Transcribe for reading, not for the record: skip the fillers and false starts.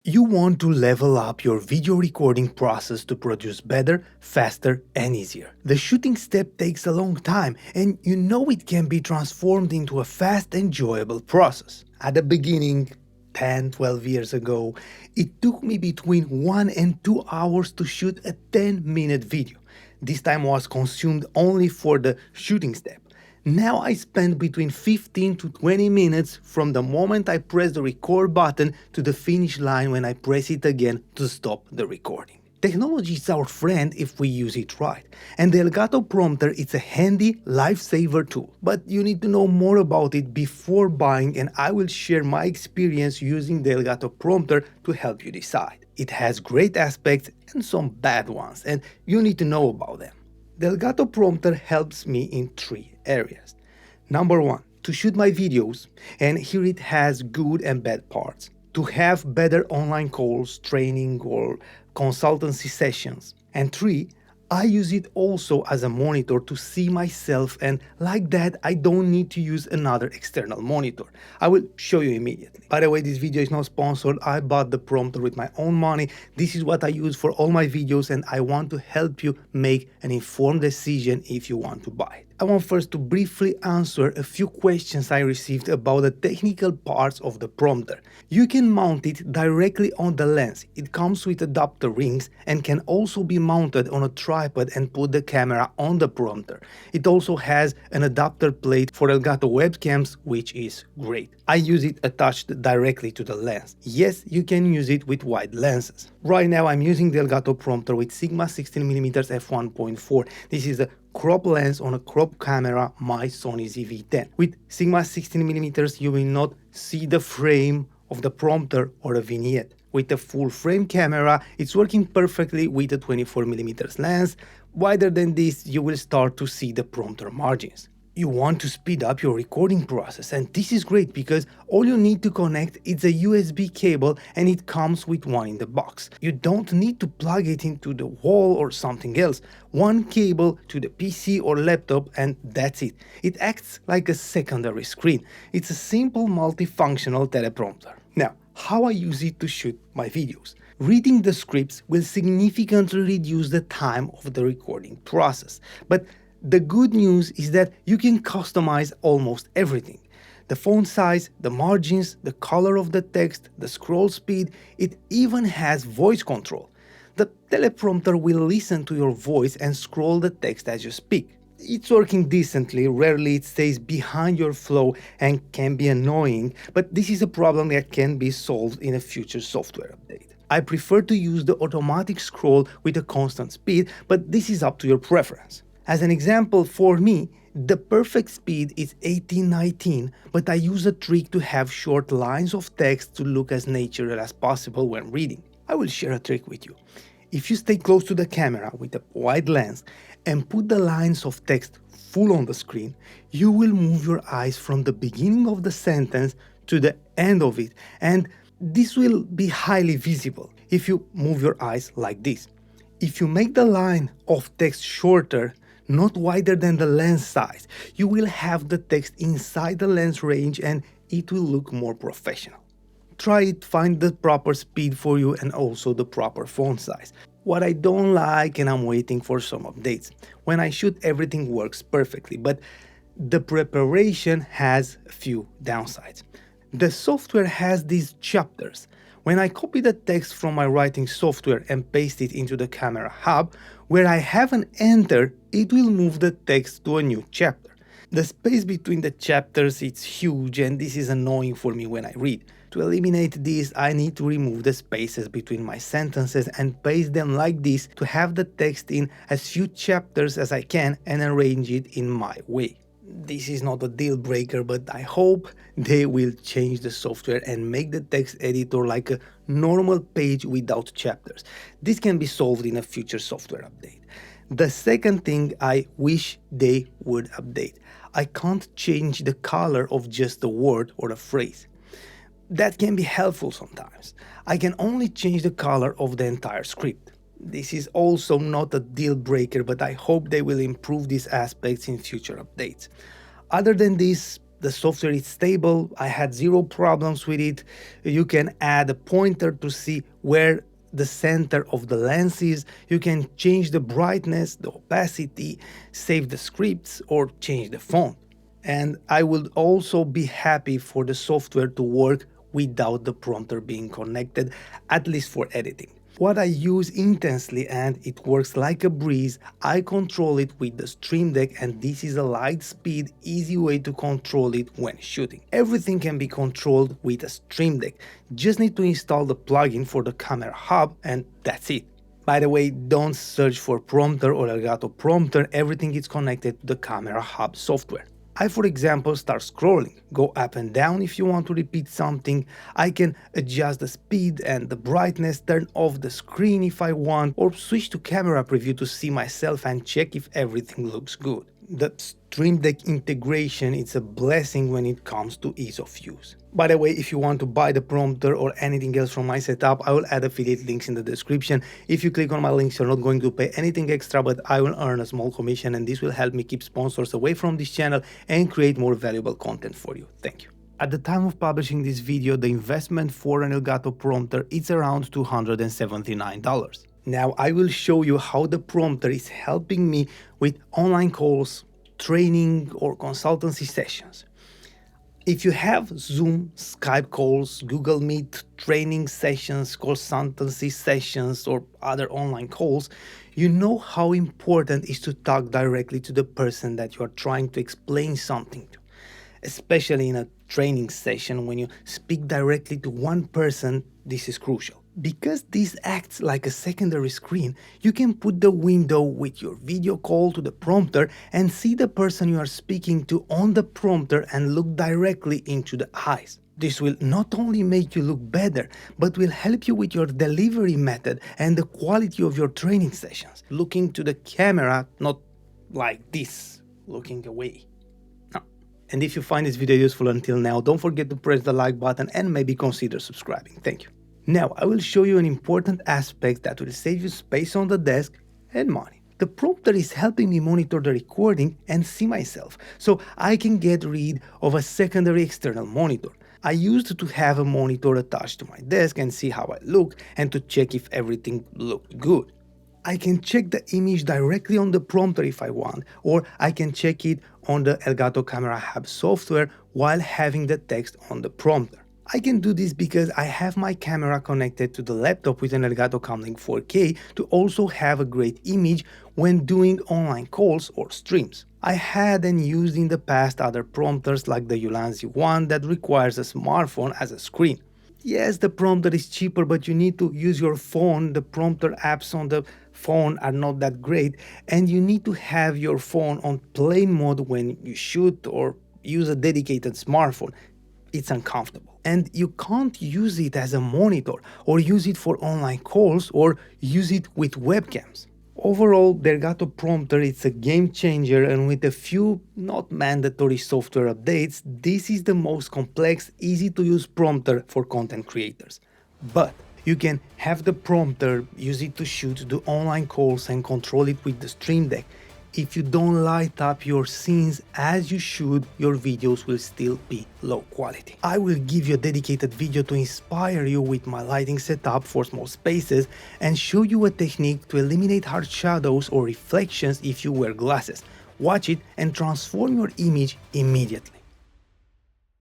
You want to level up your video recording process to produce better, faster, and easier. The shooting step takes a long time, and you know it can be transformed into a fast, enjoyable process. At the beginning, 10-12 years ago, it took me between 1 and 2 hours to shoot a 10-minute video. This time was consumed only for the shooting step. Now I spend between 15 to 20 minutes from the moment I press the record button to the finish line when I press it again to stop the recording. Technology is our friend if we use it right, and the Elgato Prompter is a handy lifesaver tool. But you need to know more about it before buying, and I will share my experience using the Elgato Prompter to help you decide. It has great aspects and some bad ones, and you need to know about them. The Elgato Prompter helps me in 3 areas. Number 1, to shoot my videos, and here it has good and bad parts. To have better online calls, training, or consultancy sessions. And 3, I use it also as a monitor to see myself, and like that I don't need to use another external monitor. I will show you immediately. By the way, this video is not sponsored. I bought the prompter with my own money. This is what I use for all my videos, and I want to help you make an informed decision if you want to buy it. I want first to briefly answer a few questions I received about the technical parts of the prompter. You can mount it directly on the lens. It comes with adapter rings and can also be mounted on a tripod and put the camera on the prompter. It also has an adapter plate for Elgato webcams, which is great. I use it attached directly to the lens. Yes, you can use it with wide lenses. Right now I'm using the Elgato Prompter with Sigma 16mm f1.4. This is a crop lens on a crop camera, my Sony ZV-10. With Sigma 16mm you will not see the frame of the prompter or a vignette. With a full frame camera, it's working perfectly with a 24mm lens. Wider than this, you will start to see the prompter margins. You want to speed up your recording process, and this is great because all you need to connect is a USB cable, and it comes with one in the box. You don't need to plug it into the wall or something else. One cable to the PC or laptop and that's it. It acts like a secondary screen. It's a simple multifunctional teleprompter. Now, how I use it to shoot my videos. Reading the scripts will significantly reduce the time of the recording process, but the good news is that you can customize almost everything. The font size, the margins, the color of the text, the scroll speed, it even has voice control. The teleprompter will listen to your voice and scroll the text as you speak. It's working decently, rarely it stays behind your flow and can be annoying, but this is a problem that can be solved in a future software update. I prefer to use the automatic scroll with a constant speed, but this is up to your preference. As an example, for me, the perfect speed is 18-19, but I use a trick to have short lines of text to look as natural as possible when reading. I will share a trick with you. If you stay close to the camera with a wide lens and put the lines of text full on the screen, you will move your eyes from the beginning of the sentence to the end of it, and this will be highly visible if you move your eyes like this. If you make the line of text shorter, not wider than the lens size, you will have the text inside the lens range and it will look more professional. Try it, find the proper speed for you and also the proper font size. What I don't like, and I'm waiting for some updates. When I shoot, everything works perfectly, but the preparation has a few downsides. The software has these chapters. When I copy the text from my writing software and paste it into the camera hub, where I haven't entered, it will move the text to a new chapter. The space between the chapters is huge, and this is annoying for me when I read. To eliminate this, I need to remove the spaces between my sentences and paste them like this to have the text in as few chapters as I can and arrange it in my way. This is not a deal breaker, but I hope they will change the software and make the text editor like a normal page without chapters. This can be solved in a future software update. The second thing I wish they would update. I can't change the color of just a word or a phrase. That can be helpful sometimes. I can only change the color of the entire script. This is also not a deal breaker, but I hope they will improve these aspects in future updates. Other than this, The software is stable. I had zero problems with it. You can add a pointer to see where the center of the lens is. You can change the brightness, the opacity, save the scripts, or change the font. And I would also be happy for the software to work without the prompter being connected, at least for editing. What I use intensely and it works like a breeze, I control it with the Stream Deck, and this is a light speed, easy way to control it when shooting. Everything can be controlled with a Stream Deck. Just need to install the plugin for the camera hub and that's it. By the way, don't search for Prompter or Elgato Prompter, everything is connected to the camera hub software. I, for example, start scrolling, go up and down if you want to repeat something. I can adjust the speed and the brightness, turn off the screen if I want, or switch to camera preview to see myself and check if everything looks good. The Stream Deck integration is a blessing when it comes to ease of use. By the way, if you want to buy the prompter or anything else from my setup, I will add affiliate links in the description. If you click on my links, you're not going to pay anything extra, but I will earn a small commission, and this will help me keep sponsors away from this channel and create more valuable content for you. Thank you. At the time of publishing this video, the investment for an Elgato Prompter is around $279. Now I will show you how the prompter is helping me with online calls, training or consultancy sessions. If you have Zoom, Skype calls, Google Meet, training sessions, consultancy sessions, or other online calls, you know how important it is to talk directly to the person that you are trying to explain something to. Especially in a training session, when you speak directly to one person, this is crucial. Because this acts like a secondary screen, you can put the window with your video call to the prompter and see the person you are speaking to on the prompter and look directly into the eyes. This will not only make you look better, but will help you with your delivery method and the quality of your training sessions. Looking to the camera, not like this, looking away. No. And if you find this video useful until now, don't forget to press the like button and maybe consider subscribing. Thank you. Now I will show you an important aspect that will save you space on the desk and money. The prompter is helping me monitor the recording and see myself, so I can get rid of a secondary external monitor. I used to have a monitor attached to my desk and see how I look and to check if everything looked good. I can check the image directly on the prompter if I want, or I can check it on the Elgato Camera Hub software while having the text on the prompter. I can do this because I have my camera connected to the laptop with an Elgato Camlink 4K to also have a great image when doing online calls or streams. I had and used in the past other prompters like the Ulanzi one that requires a smartphone as a screen. Yes, the prompter is cheaper, but you need to use your phone. The prompter apps on the phone are not that great, and you need to have your phone on plane mode when you shoot or use a dedicated smartphone. It's uncomfortable. And you can't use it as a monitor or use it for online calls or use it with webcams. Overall, the Elgato Prompter is a game changer, and with a few not mandatory software updates, this is the most complex, easy to use prompter for content creators. But you can have the prompter, use it to shoot, do online calls and control it with the Stream Deck. If you don't light up your scenes as you should, your videos will still be low quality. I will give you a dedicated video to inspire you with my lighting setup for small spaces and show you a technique to eliminate hard shadows or reflections if you wear glasses. Watch it and transform your image immediately.